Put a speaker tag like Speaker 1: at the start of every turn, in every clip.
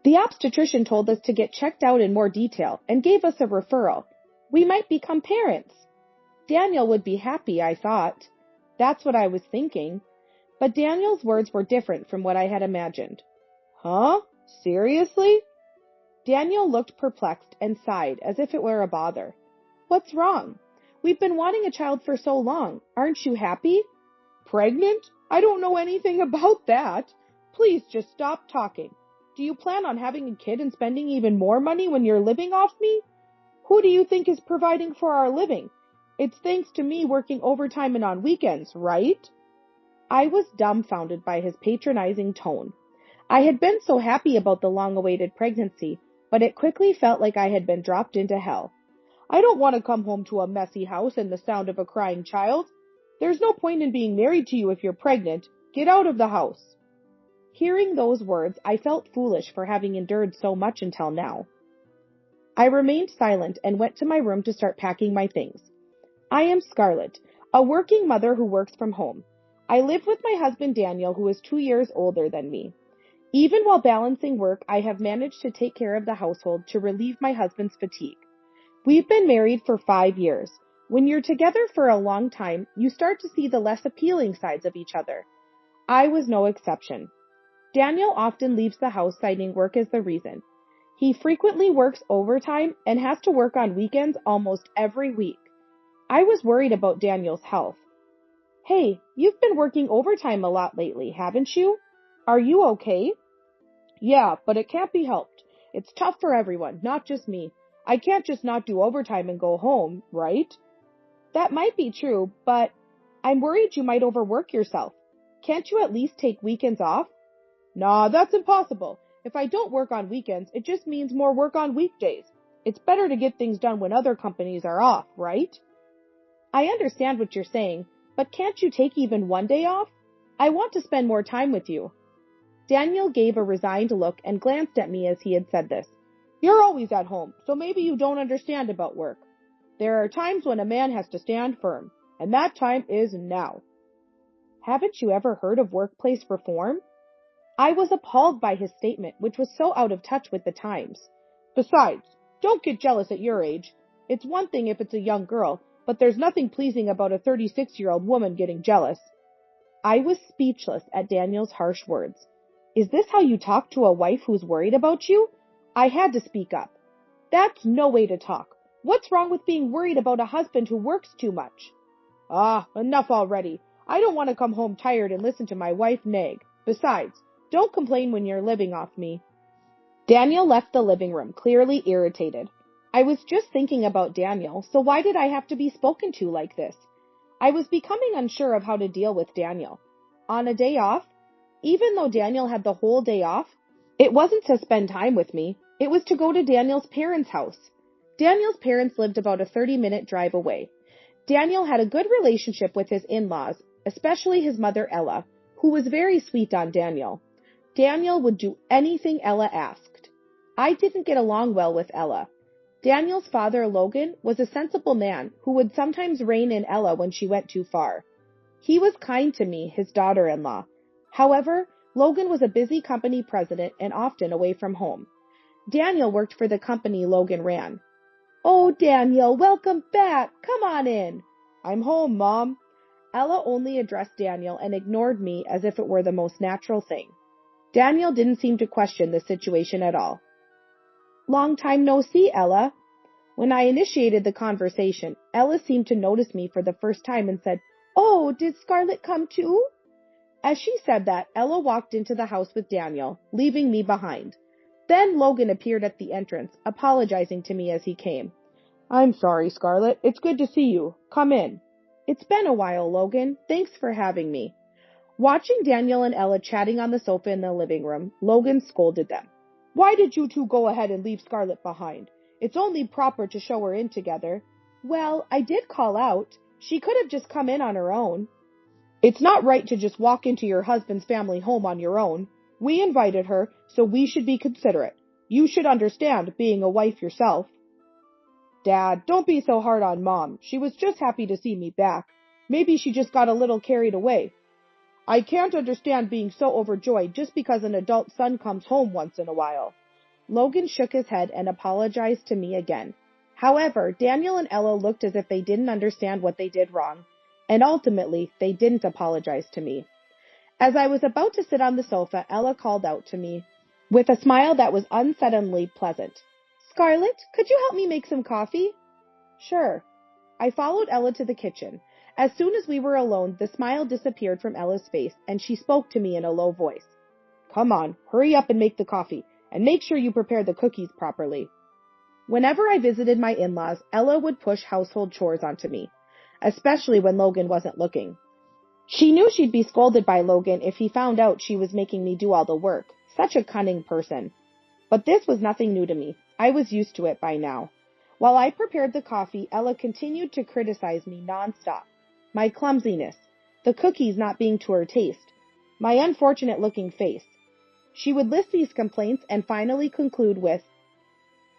Speaker 1: The obstetrician told us to get checked out in more detail and gave us a referral. We might become parents. Daniel would be happy, I thought. That's what I was thinking. But Daniel's words were different from what I had imagined. Huh? Seriously? Daniel looked perplexed and sighed as if it were a bother. What's wrong? We've been wanting a child for so long. Aren't you happy? Pregnant? I don't know anything about that. Please just stop talking. Do you plan on having a kid and spending even more money when you're living off me? Who do you think is providing for our living? It's thanks to me working overtime and on weekends, right? I was dumbfounded by his patronizing tone. I had been so happy about the long-awaited pregnancy, but it quickly felt like I had been dropped into hell. I don't want to come home to a messy house and the sound of a crying child. There's no point in being married to you if you're pregnant. Get out of the house. Hearing those words, I felt foolish for having endured so much until now. I remained silent and went to my room to start packing my things. I am Scarlett, a working mother who works from home. I live with my husband Daniel, who is 2 years older than me. Even while balancing work, I have managed to take care of the household to relieve my husband's fatigue. We've been married for 5 years. When you're together for a long time, you start to see the less appealing sides of each other. I was no exception. Daniel often leaves the house citing work as the reason. He frequently works overtime and has to work on weekends almost every week. I was worried about Daniel's health. Hey, you've been working overtime a lot lately, haven't you? Are you okay? Yeah, but it can't be helped. It's tough for everyone, not just me. I can't just not do overtime and go home, right? That might be true, but I'm worried you might overwork yourself. Can't you at least take weekends off? Nah, that's impossible. If I don't work on weekends, it just means more work on weekdays. It's better to get things done when other companies are off, right? I understand what you're saying, but can't you take even one day off? I want to spend more time with you. Daniel gave a resigned look and glanced at me as he had said this. You're always at home, so maybe you don't understand about work. There are times when a man has to stand firm, and that time is now. Haven't you ever heard of workplace reform? I was appalled by his statement, which was so out of touch with the times. Besides, don't get jealous at your age. It's one thing if it's a young girl, but there's nothing pleasing about a 36-year-old woman getting jealous. I was speechless at Daniel's harsh words. Is this how you talk to a wife who's worried about you? I had to speak up. That's no way to talk. What's wrong with being worried about a husband who works too much? Ah, enough already. I don't want to come home tired and listen to my wife nag. Besides, don't complain when you're living off me. Daniel left the living room, clearly irritated. I was just thinking about Daniel, so why did I have to be spoken to like this? I was becoming unsure of how to deal with Daniel. On a day off? Even though Daniel had the whole day off, it wasn't to spend time with me. It was to go to Daniel's parents' house. Daniel's parents lived about a 30-minute drive away. Daniel had a good relationship with his in-laws, especially his mother Ella, who was very sweet on Daniel. Daniel would do anything Ella asked. I didn't get along well with Ella. Daniel's father, Logan, was a sensible man who would sometimes rein in Ella when she went too far. He was kind to me, his daughter-in-law. However, Logan was a busy company president and often away from home. Daniel worked for the company Logan ran. Oh, Daniel, welcome back. Come on in. I'm home, Mom. Ella only addressed Daniel and ignored me as if it were the most natural thing. Daniel didn't seem to question the situation at all. Long time no see, Ella. When I initiated the conversation, Ella seemed to notice me for the first time and said, Oh, did Scarlett come too? As she said that, Ella walked into the house with Daniel, leaving me behind. Then Logan appeared at the entrance, apologizing to me as he came. I'm sorry, Scarlett. It's good to see you. Come in. It's been a while, Logan. Thanks for having me. Watching Daniel and Ella chatting on the sofa in the living room, Logan scolded them. Why did you two go ahead and leave Scarlett behind? It's only proper to show her in together. Well, I did call out. She could have just come in on her own. It's not right to just walk into your husband's family home on your own. We invited her, so we should be considerate. You should understand, being a wife yourself. Dad, don't be so hard on Mom. She was just happy to see me back. Maybe she just got a little carried away. I can't understand being so overjoyed just because an adult son comes home once in a while. Logan shook his head and apologized to me again. However, Daniel and Ella looked as if they didn't understand what they did wrong, and ultimately, they didn't apologize to me. As I was about to sit on the sofa, Ella called out to me, with a smile that was unsettlingly pleasant. "Scarlett, could you help me make some coffee?" "Sure." I followed Ella to the kitchen. As soon as we were alone, the smile disappeared from Ella's face, and she spoke to me in a low voice. "Come on, hurry up and make the coffee, and make sure you prepare the cookies properly." Whenever I visited my in-laws, Ella would push household chores onto me, especially when Logan wasn't looking. She knew she'd be scolded by Logan if he found out she was making me do all the work. Such a cunning person. But this was nothing new to me. I was used to it by now. While I prepared the coffee, Ella continued to criticize me nonstop. My clumsiness, the cookies not being to her taste, my unfortunate-looking face. She would list these complaints and finally conclude with,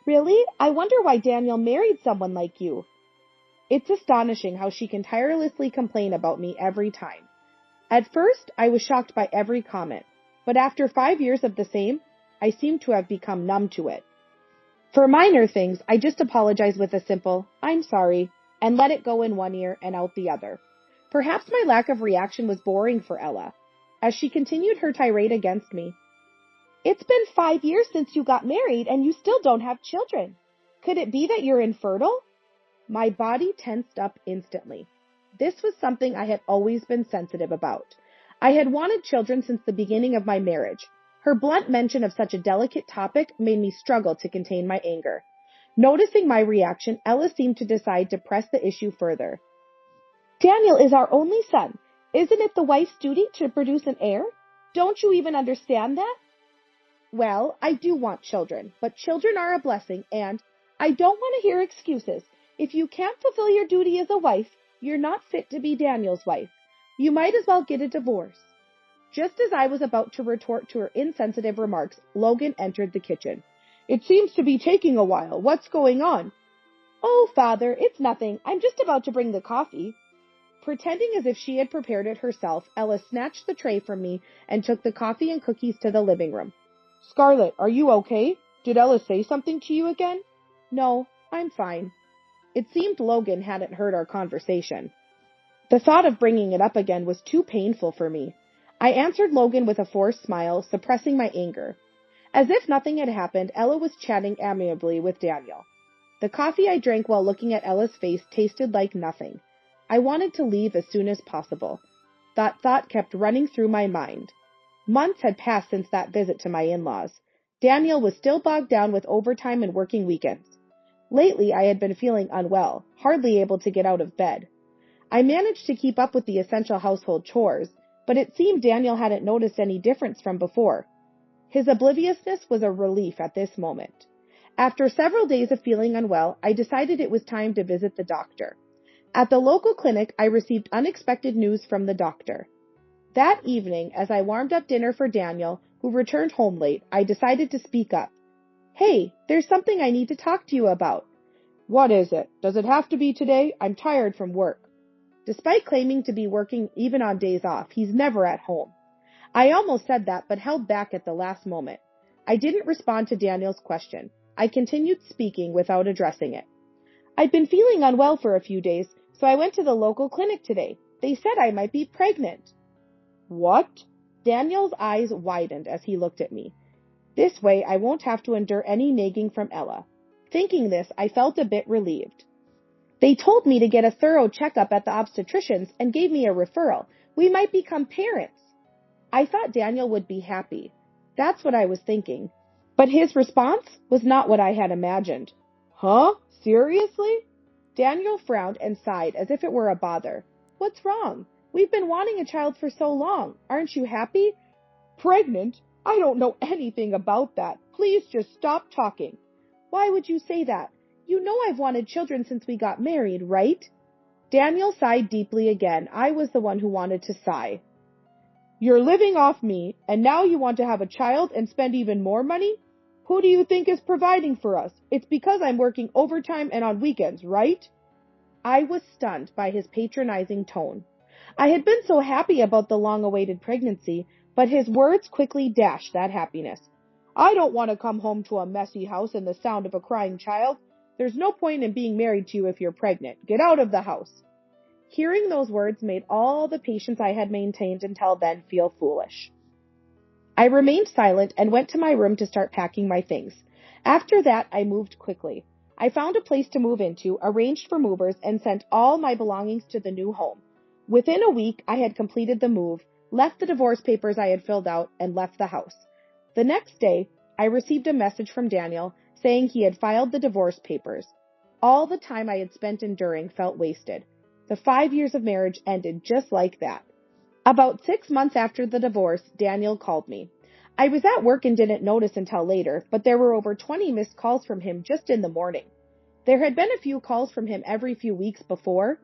Speaker 1: "Really? I wonder why Daniel married someone like you." It's astonishing how she can tirelessly complain about me every time. At first, I was shocked by every comment, but after 5 years of the same, I seem to have become numb to it. For minor things, I just apologize with a simple, "I'm sorry," and let it go in one ear and out the other. Perhaps my lack of reaction was boring for Ella, as she continued her tirade against me. "It's been 5 years since you got married and you still don't have children. Could it be that you're infertile?" My body tensed up instantly. This was something I had always been sensitive about. I had wanted children since the beginning of my marriage. Her blunt mention of such a delicate topic made me struggle to contain my anger. Noticing my reaction, Ella seemed to decide to press the issue further. "Daniel is our only son. Isn't it the wife's duty to produce an heir? Don't you even understand that?" "Well, I do want children, but children are a blessing, and I don't want to hear excuses. If you can't fulfill your duty as a wife, you're not fit to be Daniel's wife. You might as well get a divorce." Just as I was about to retort to her insensitive remarks, Logan entered the kitchen. "It seems to be taking a while. What's going on?" "Oh, Father, it's nothing. I'm just about to bring the coffee." Pretending as if she had prepared it herself, Ella snatched the tray from me and took the coffee and cookies to the living room. "Scarlett, are you okay? Did Ella say something to you again?" "No, I'm fine." It seemed Logan hadn't heard our conversation. The thought of bringing it up again was too painful for me. I answered Logan with a forced smile, suppressing my anger. As if nothing had happened, Ella was chatting amiably with Daniel. The coffee I drank while looking at Ella's face tasted like nothing. I wanted to leave as soon as possible. That thought kept running through my mind. Months had passed since that visit to my in-laws. Daniel was still bogged down with overtime and working weekends. Lately, I had been feeling unwell, hardly able to get out of bed. I managed to keep up with the essential household chores, but it seemed Daniel hadn't noticed any difference from before. His obliviousness was a relief at this moment. After several days of feeling unwell, I decided it was time to visit the doctor. At the local clinic, I received unexpected news from the doctor. That evening, as I warmed up dinner for Daniel, who returned home late, I decided to speak up. "Hey, there's something I need to talk to you about." "What is it? Does it have to be today? I'm tired from work." Despite claiming to be working even on days off, he's never at home. I almost said that, but held back at the last moment. I didn't respond to Daniel's question. I continued speaking without addressing it. "I've been feeling unwell for a few days, so I went to the local clinic today. They said I might be pregnant." "What?" Daniel's eyes widened as he looked at me. This way, I won't have to endure any nagging from Ella. Thinking this, I felt a bit relieved. "They told me to get a thorough checkup at the obstetrician's and gave me a referral. We might become parents." I thought Daniel would be happy. That's what I was thinking. But his response was not what I had imagined. "Huh? Seriously?" Daniel frowned and sighed as if it were a bother. "What's wrong? We've been wanting a child for so long. Aren't you happy?" "Pregnant? I don't know anything about that. Please just stop talking." "Why would you say that? You know I've wanted children since we got married, right?" Daniel sighed deeply again. I was the one who wanted to sigh. "You're living off me, and now you want to have a child and spend even more money? Who do you think is providing for us? It's because I'm working overtime and on weekends, right?" I was stunned by his patronizing tone. I had been so happy about the long-awaited pregnancy, but his words quickly dashed that happiness. I don't want to come home to a messy house and the sound of a crying child. There's no point in being married to you if you're pregnant. Get out of the house. Hearing those words made all the patience I had maintained until then feel foolish. I remained silent and went to my room to start packing my things. After that, I moved quickly. I found a place to move into, arranged for movers, and sent all my belongings to the new home. Within a week, I had completed the move, left the divorce papers I had filled out, and left the house. The next day, I received a message from Daniel saying he had filed the divorce papers. All the time I had spent enduring felt wasted. The 5 years of marriage ended just like that. About 6 months after the divorce, Daniel called me. I was at work and didn't notice until later, but there were over 20 missed calls from him just in the morning. There had been a few calls from him every few weeks before,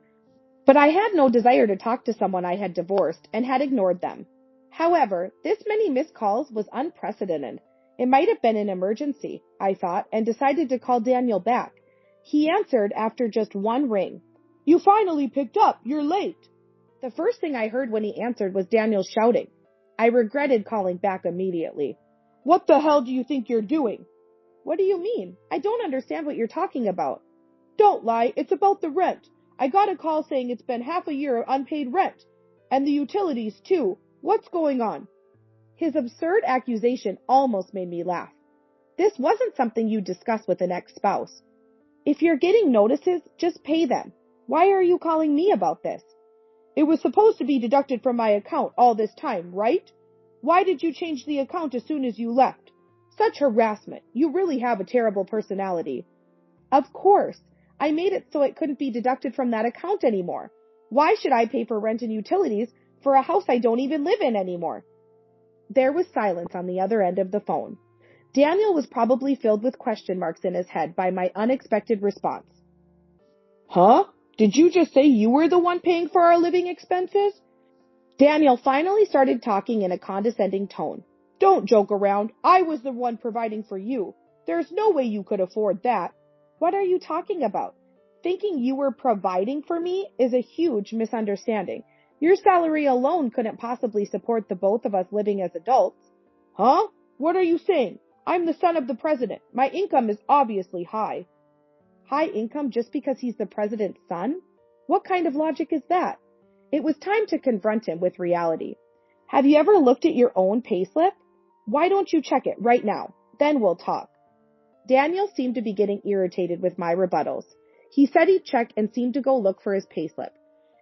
Speaker 1: but I had no desire to talk to someone I had divorced and had ignored them. However, this many missed calls was unprecedented. It might have been an emergency, I thought, and decided to call Daniel back. He answered after just one ring. "You finally picked up. You're late." The first thing I heard when he answered was Daniel shouting. I regretted calling back immediately. "What the hell do you think you're doing?" "What do you mean? I don't understand what you're talking about." "Don't lie. It's about the rent. I got a call saying it's been half a year of unpaid rent. And the utilities, too. What's going on?" His absurd accusation almost made me laugh. This wasn't something you discuss with an ex-spouse. If you're getting notices, just pay them. Why are you calling me about this? "It was supposed to be deducted from my account all this time, right? Why did you change the account as soon as you left? Such harassment. You really have a terrible personality." "Of course. I made it so it couldn't be deducted from that account anymore. Why should I pay for rent and utilities for a house I don't even live in anymore?" There was silence on the other end of the phone. Daniel was probably filled with question marks in his head by my unexpected response. "Huh? Did you just say you were the one paying for our living expenses?" Daniel finally started talking in a condescending tone. "Don't joke around. I was the one providing for you. There's no way you could afford that." "What are you talking about? Thinking you were providing for me is a huge misunderstanding. Your salary alone couldn't possibly support the both of us living as adults." "Huh? What are you saying? I'm the son of the president. My income is obviously high." High income just because he's the president's son? What kind of logic is that? It was time to confront him with reality. "Have you ever looked at your own payslip? Why don't you check it right now? Then we'll talk." Daniel seemed to be getting irritated with my rebuttals. He said he'd check and seemed to go look for his payslip.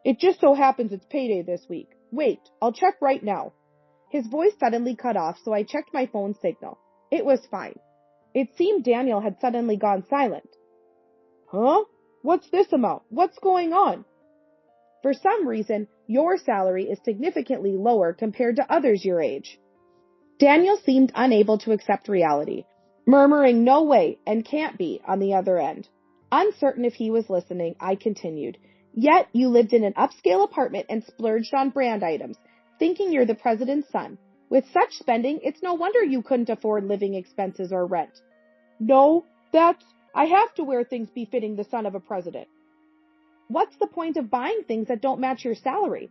Speaker 1: "It just so happens it's payday this week. Wait, I'll check right now." His voice suddenly cut off, so I checked my phone signal. It was fine. It seemed Daniel had suddenly gone silent. "Huh? What's this amount? What's going on?" "For some reason, your salary is significantly lower compared to others your age." Daniel seemed unable to accept reality, murmuring "no way" and "can't be" on the other end. Uncertain if he was listening, I continued. "Yet you lived in an upscale apartment and splurged on brand items, thinking you're the president's son. With such spending, it's no wonder you couldn't afford living expenses or rent." "No, I have to wear things befitting the son of a president." "What's the point of buying things that don't match your salary?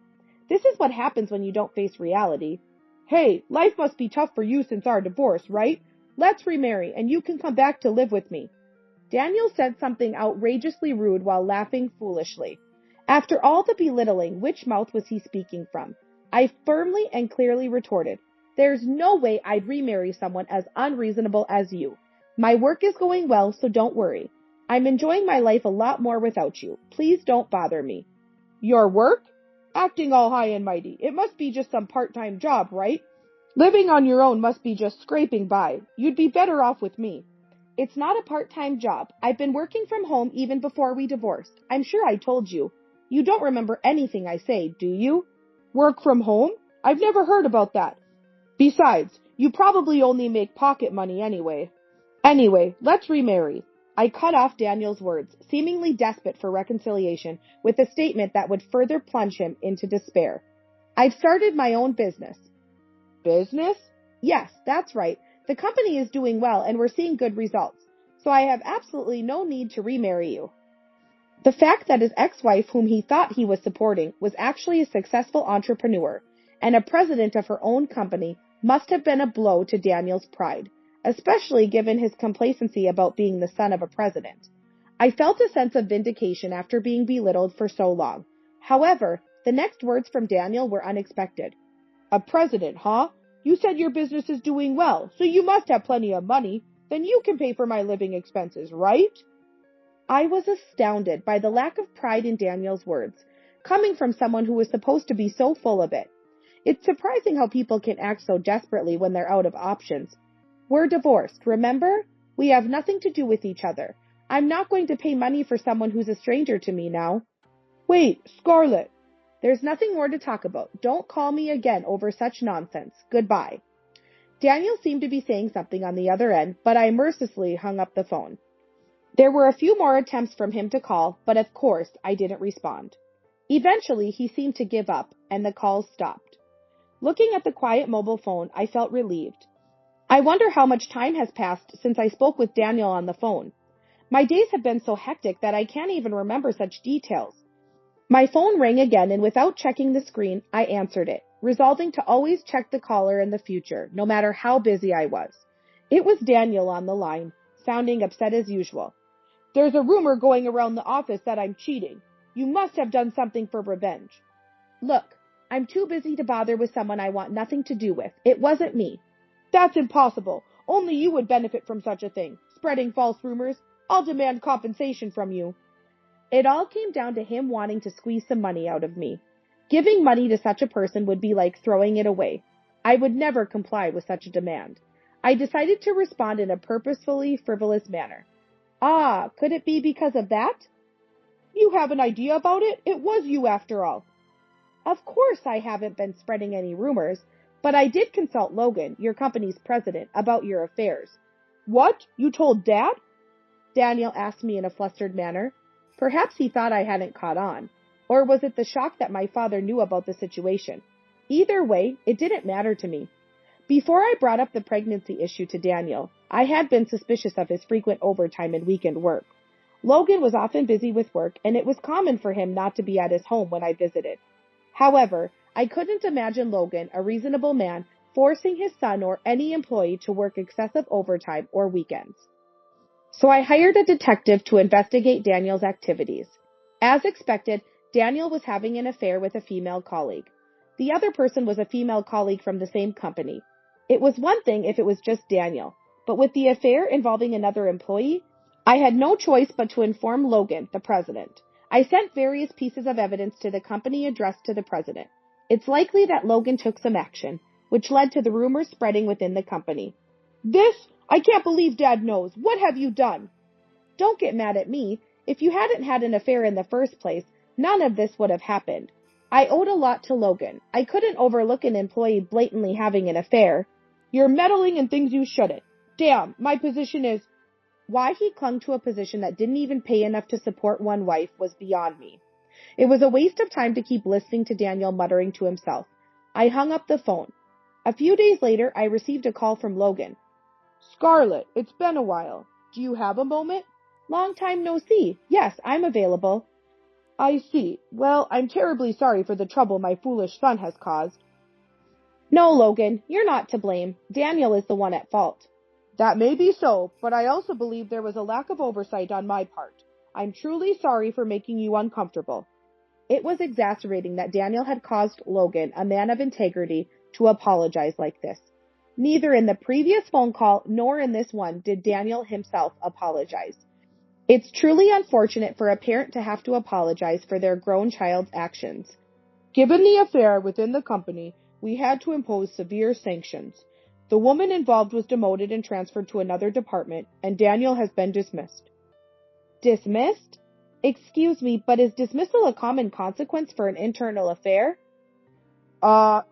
Speaker 1: This is what happens when you don't face reality." "Hey, life must be tough for you since our divorce, right? Let's remarry and you can come back to live with me." Daniel said something outrageously rude while laughing foolishly. After all the belittling, which mouth was he speaking from? I firmly and clearly retorted, "There's no way I'd remarry someone as unreasonable as you. My work is going well, so don't worry. I'm enjoying my life a lot more without you. Please don't bother me." "Your work? Acting all high and mighty. It must be just some part-time job, right? Living on your own must be just scraping by. You'd be better off with me." "It's not a part-time job. I've been working from home even before we divorced. I'm sure I told you. You don't remember anything I say, do you?" "Work from home? I've never heard about that. Besides, you probably only make pocket money anyway." "Anyway, let's remarry." I cut off Daniel's words, seemingly desperate for reconciliation, with a statement that would further plunge him into despair. "I've started my own business." "Business?" "Yes, that's right. The company is doing well and we're seeing good results, so I have absolutely no need to remarry you." The fact that his ex-wife, whom he thought he was supporting, was actually a successful entrepreneur and a president of her own company must have been a blow to Daniel's pride. especially given his complacency about being the son of a president. I felt a sense of vindication after being belittled for so long. However, the next words from Daniel were unexpected. A president, huh? You said your business is doing well, so you must have plenty of money. Then you can pay for my living expenses, right? I was astounded by the lack of pride in Daniel's words, coming from someone who was supposed to be so full of it. It's surprising how people can act so desperately when they're out of options. We're divorced, remember? We have nothing to do with each other. I'm not going to pay money for someone who's a stranger to me now. Wait, Scarlett. There's nothing more to talk about. Don't call me again over such nonsense. Goodbye. Daniel seemed to be saying something on the other end, but I mercilessly hung up the phone. There were a few more attempts from him to call, but of course I didn't respond. Eventually he seemed to give up, and the calls stopped. Looking at the quiet mobile phone, I felt relieved. I wonder how much time has passed since I spoke with Daniel on the phone. My days have been so hectic that I can't even remember such details. My phone rang again, and without checking the screen, I answered it, resolving to always check the caller in the future, no matter how busy I was. It was Daniel on the line, sounding upset as usual. There's a rumor going around the office that I'm cheating. You must have done something for revenge. Look, I'm too busy to bother with someone I want nothing to do with. It wasn't me. That's impossible. Only you would benefit from such a thing. Spreading false rumors. I'll demand compensation from you. It all came down to him wanting to squeeze some money out of me. Giving money to such a person would be like throwing it away. I would never comply with such a demand. I decided to respond in a purposefully frivolous manner. Ah, could it be because of that? You have an idea about it? It was you after all. Of course I haven't been spreading any rumors, but I did consult Logan, your company's president, about your affairs. What? You told Dad? Daniel asked me in a flustered manner. Perhaps he thought I hadn't caught on. Or was it the shock that my father knew about the situation? Either way, it didn't matter to me. Before I brought up the pregnancy issue to Daniel, I had been suspicious of his frequent overtime and weekend work. Logan was often busy with work, and it was common for him not to be at his home when I visited. However, I couldn't imagine Logan, a reasonable man, forcing his son or any employee to work excessive overtime or weekends. So I hired a detective to investigate Daniel's activities. As expected, Daniel was having an affair with a female colleague. The other person was a female colleague from the same company. It was one thing if it was just Daniel, but with the affair involving another employee, I had no choice but to inform Logan, the president. I sent various pieces of evidence to the company addressed to the president. It's likely that Logan took some action, which led to the rumors spreading within the company. I can't believe Dad knows. What have you done? Don't get mad at me. If you hadn't had an affair in the first place, none of this would have happened. I owed a lot to Logan. I couldn't overlook an employee blatantly having an affair. You're meddling in things you shouldn't. Damn, my position is... Why he clung to a position that didn't even pay enough to support one wife was beyond me. It was a waste of time to keep listening to Daniel muttering to himself. I hung up the phone. A few days later, I received a call from Logan. Scarlett, it's been a while. Do you have a moment? Long time no see. Yes, I'm available. I see. Well, I'm terribly sorry for the trouble my foolish son has caused. No, Logan, you're not to blame. Daniel is the one at fault. That may be so, but I also believe there was a lack of oversight on my part. I'm truly sorry for making you uncomfortable. It was exasperating that Daniel had caused Logan, a man of integrity, to apologize like this. Neither in the previous phone call nor in this one did Daniel himself apologize. It's truly unfortunate for a parent to have to apologize for their grown child's actions. Given the affair within the company, we had to impose severe sanctions. The woman involved was demoted and transferred to another department, and Daniel has been dismissed. Dismissed? Excuse me, but is dismissal a common consequence for an internal affair?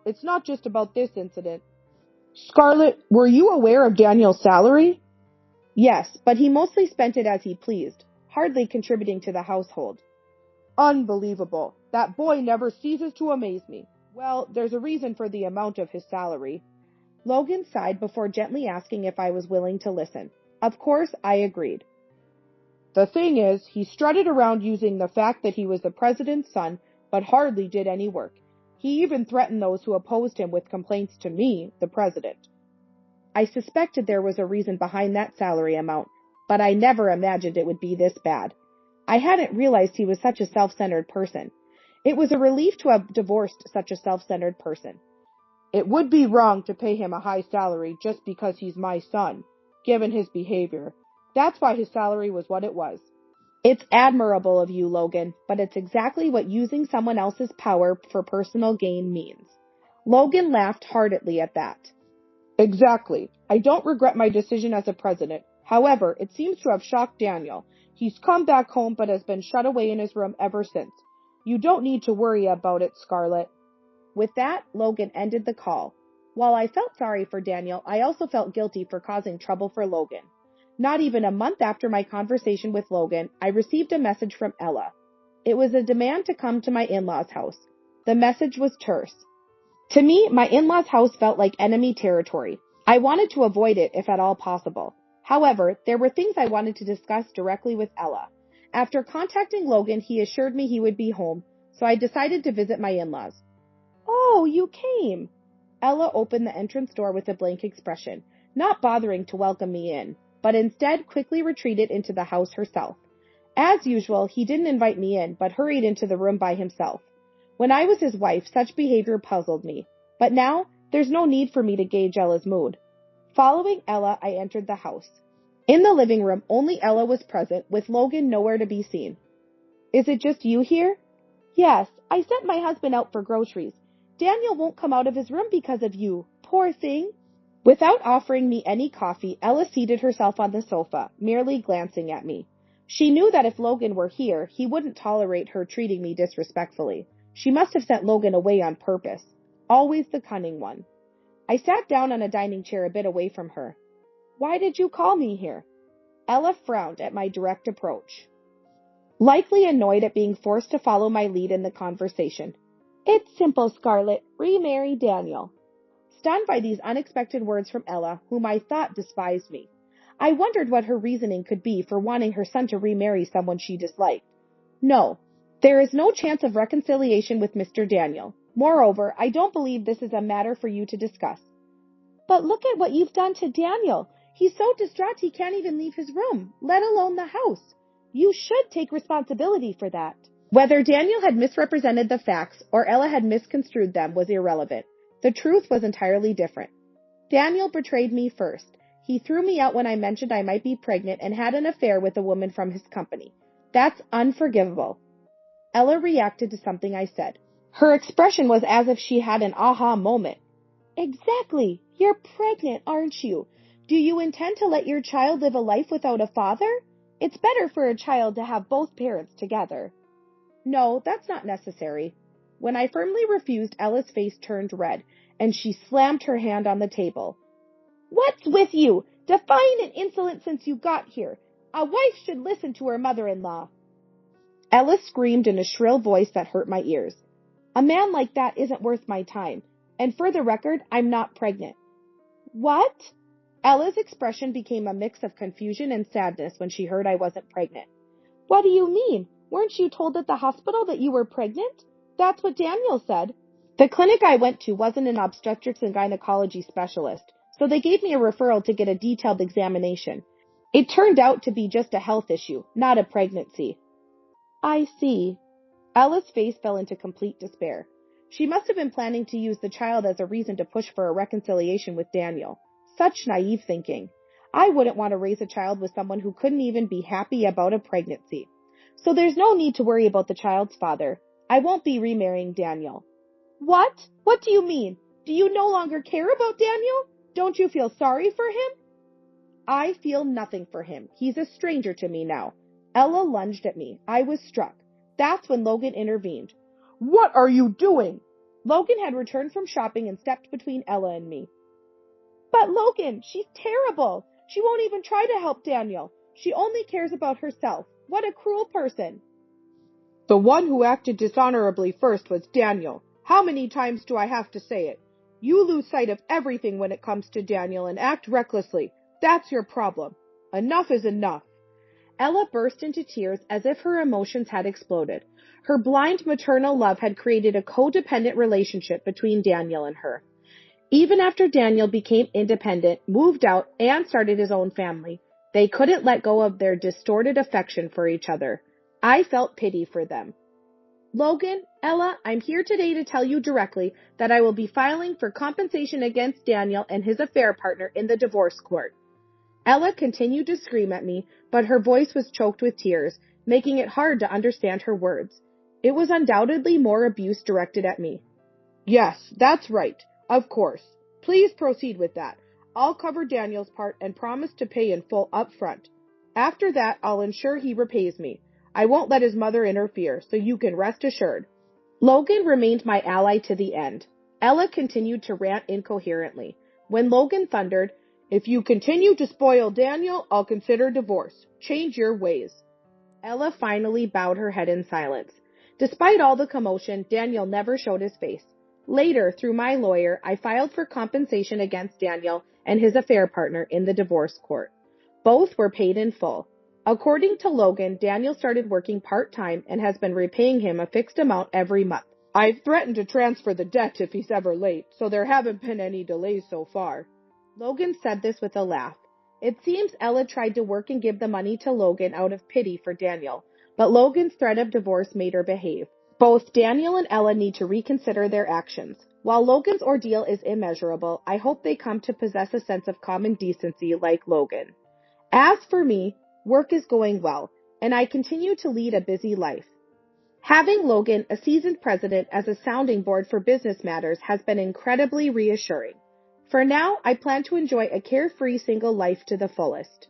Speaker 1: It's not just about this incident. Scarlett, were you aware of Daniel's salary? Yes, but he mostly spent it as he pleased, hardly contributing to the household. Unbelievable. That boy never ceases to amaze me. Well, there's a reason for the amount of his salary. Logan sighed before gently asking if I was willing to listen. Of course, I agreed. The thing is, he strutted around using the fact that he was the president's son, but hardly did any work. He even threatened those who opposed him with complaints to me, the president. I suspected there was a reason behind that salary amount, but I never imagined it would be this bad. I hadn't realized he was such a self-centered person. It was a relief to have divorced such a self-centered person. It would be wrong to pay him a high salary just because he's my son, given his behavior. That's why his salary was what it was. It's admirable of you, Logan, but it's exactly what using someone else's power for personal gain means. Logan laughed heartedly at that. Exactly. I don't regret my decision as a president. However, it seems to have shocked Daniel. He's come back home but has been shut away in his room ever since. You don't need to worry about it, Scarlett. With that, Logan ended the call. While I felt sorry for Daniel, I also felt guilty for causing trouble for Logan. Not even a month after my conversation with Logan, I received a message from Ella. It was a demand to come to my in-laws' house. The message was terse. To me, my in-laws' house felt like enemy territory. I wanted to avoid it if at all possible. However, there were things I wanted to discuss directly with Ella. After contacting Logan, he assured me he would be home, so I decided to visit my in-laws. Oh, you came. Ella opened the entrance door with a blank expression, not bothering to welcome me in, but instead quickly retreated into the house herself. As usual, he didn't invite me in, but hurried into the room by himself. When I was his wife, such behavior puzzled me, but now there's no need for me to gauge Ella's mood. Following Ella, I entered the house. In the living room, only Ella was present, with Logan nowhere to be seen. Is it just you here? Yes, I sent my husband out for groceries. Daniel won't come out of his room because of you. Poor thing. Without offering me any coffee, Ella seated herself on the sofa, merely glancing at me. She knew that if Logan were here, he wouldn't tolerate her treating me disrespectfully. She must have sent Logan away on purpose. Always the cunning one. I sat down on a dining chair a bit away from her. Why did you call me here? Ella frowned at my direct approach. Likely annoyed at being forced to follow my lead in the conversation. It's simple, Scarlett. Remarry Daniel. Stunned by these unexpected words from Ella, whom I thought despised me. I wondered what her reasoning could be for wanting her son to remarry someone she disliked. No, there is no chance of reconciliation with Mr. Daniel. Moreover, I don't believe this is a matter for you to discuss. But look at what you've done to Daniel. He's so distraught he can't even leave his room, let alone the house. You should take responsibility for that. Whether Daniel had misrepresented the facts or Ella had misconstrued them was irrelevant. The truth was entirely different. Daniel betrayed me first. He threw me out when I mentioned I might be pregnant and had an affair with a woman from his company. That's unforgivable. Ella reacted to something I said. Her expression was as if she had an aha moment. Exactly. You're pregnant, aren't you? Do you intend to let your child live a life without a father? It's better for a child to have both parents together. No, that's not necessary. When I firmly refused, Ella's face turned red, and she slammed her hand on the table. What's with you? Defiant and insolent since you got here. A wife should listen to her mother-in-law. Ella screamed in a shrill voice that hurt my ears. A man like that isn't worth my time. And for the record, I'm not pregnant. What? Ella's expression became a mix of confusion and sadness when she heard I wasn't pregnant. What do you mean? Weren't you told at the hospital that you were pregnant? That's what Daniel said. The clinic I went to wasn't an obstetrics and gynecology specialist, so they gave me a referral to get a detailed examination. It turned out to be just a health issue, not a pregnancy. I see. Ella's face fell into complete despair. She must have been planning to use the child as a reason to push for a reconciliation with Daniel. Such naive thinking. I wouldn't want to raise a child with someone who couldn't even be happy about a pregnancy. So there's no need to worry about the child's father. I won't be remarrying Daniel. What? What do you mean? Do you no longer care about Daniel? Don't you feel sorry for him? I feel nothing for him. He's a stranger to me now. Ella lunged at me. I was struck. That's when Logan intervened. What are you doing? Logan had returned from shopping and stepped between Ella and me. But Logan, she's terrible. She won't even try to help Daniel. She only cares about herself. What a cruel person. The one who acted dishonorably first was Daniel. How many times do I have to say it? You lose sight of everything when it comes to Daniel and act recklessly. That's your problem. Enough is enough. Ella burst into tears as if her emotions had exploded. Her blind maternal love had created a codependent relationship between Daniel and her. Even after Daniel became independent, moved out, and started his own family, they couldn't let go of their distorted affection for each other. I felt pity for them. Logan, Ella, I'm here today to tell you directly that I will be filing for compensation against Daniel and his affair partner in the divorce court. Ella continued to scream at me, but her voice was choked with tears, making it hard to understand her words. It was undoubtedly more abuse directed at me. Yes, that's right. Of course. Please proceed with that. I'll cover Daniel's part and promise to pay in full up front. After that, I'll ensure he repays me. I won't let his mother interfere, so you can rest assured. Logan remained my ally to the end. Ella continued to rant incoherently. When Logan thundered, "If you continue to spoil Daniel, I'll consider divorce. Change your ways." Ella finally bowed her head in silence. Despite all the commotion, Daniel never showed his face. Later, through my lawyer, I filed for compensation against Daniel and his affair partner in the divorce court. Both were paid in full. According to Logan, Daniel started working part-time and has been repaying him a fixed amount every month. I've threatened to transfer the debt if he's ever late, so there haven't been any delays so far. Logan said this with a laugh. It seems Ella tried to work and give the money to Logan out of pity for Daniel, but Logan's threat of divorce made her behave. Both Daniel and Ella need to reconsider their actions. While Logan's ordeal is immeasurable, I hope they come to possess a sense of common decency like Logan. As for me, work is going well, and I continue to lead a busy life. Having Logan, a seasoned president, as a sounding board for business matters has been incredibly reassuring. For now, I plan to enjoy a carefree single life to the fullest.